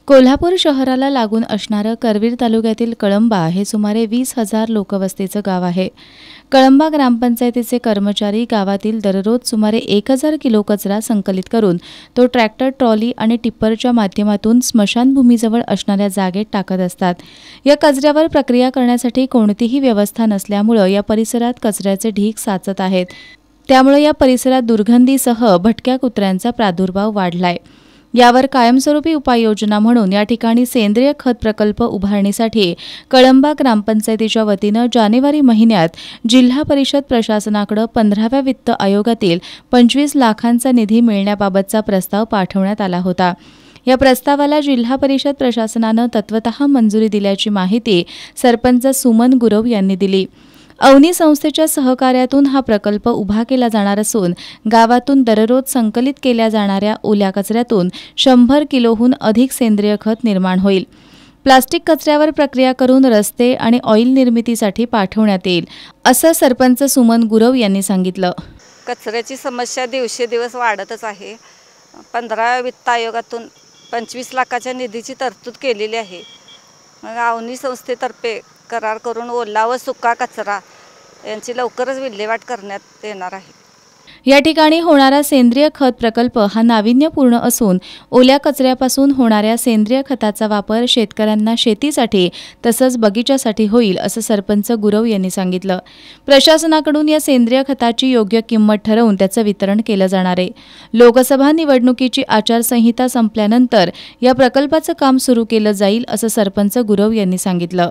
कोल्हापूर शहराला लागून असणारं करवीर तालुक्यातील कळंबा हे सुमारे 20,000 लोकवस्तीचं गाव आहे. कळंबा ग्रामपंचायतीचे कर्मचारी गावातील दररोज सुमारे 1,000 किलो कचरा संकलित करून तो ट्रॅक्टर, ट्रॉली आणि टिप्परच्या माध्यमातून स्मशानभूमीजवळ असणाऱ्या जागेत टाकत असतात. या कचऱ्यावर प्रक्रिया करण्यासाठी कोणतीही व्यवस्था नसल्यामुळे या परिसरात कचऱ्याचे ढीग साचत आहेत. त्यामुळे या परिसरात दुर्गंधीसह भटक्या कुत्र्यांचा प्रादुर्भाव वाढलाय. यावर कायमस्वरूपी उपाययोजना म्हणून या ठिकाणी सेंद्रिय खत प्रकल्प उभारणीसाठी कळंबा ग्रामपंचायतीच्या वतीनं जानेवारी महिन्यात जिल्हा परिषद प्रशासनाकडे 15व्या वित्त आयोगातील 25 लाखांचा निधी मिळण्याबाबतचा प्रस्ताव पाठवण्यात आला होता. या प्रस्तावाला जिल्हा परिषद प्रशासनानं तत्वतः मंजुरी दिल्याची माहिती सरपंच सुमन गुरव यांनी दिली. अवनी संस्थेच्या सहकार्यातून हा प्रकल्प उभा केला जाणार असून गावातून दररोज संकलित केल्या जाणाऱ्या ओल्या कचऱ्यातून 100 किलोहून अधिक सेंद्रिय खत निर्माण होईल. प्लास्टिक कचऱ्यावर प्रक्रिया करून रस्ते आणि ऑइल निर्मितीसाठी पाठवण्यात येईल, असं सरपंच सुमन गुरव यांनी सांगितलं. कचऱ्याची समस्या दिवसेदिवस वाढतच आहे. 15 वित्त आयोगातून 25 लाखाच्या निधीची तरतूद केलेली आहे. मग अवनी संस्थेतर्फे करार करून ओला व सुका कचरा यांची लवकरच विल्हेवाट करण्यात येणार आहे. या ठिकाणी होणारा सेंद्रिय खत प्रकल्प हा नाविन्यपूर्ण असून ओल्या कचऱ्यापासून होणाऱ्या सेंद्रिय खताचा वापर शेतकऱ्यांना शेतीसाठी तसंच बगीचासाठी होईल, असं सरपंच गुरव यांनी सांगितलं. प्रशासनाकडून या सेंद्रिय खताची योग्य किंमत ठरवून त्याचं वितरण केलं जाणार आहे. लोकसभा निवडणुकीची आचारसंहिता संपल्यानंतर या प्रकल्पाचं काम सुरू केलं जाईल, असं सरपंच गुरव यांनी सांगितलं.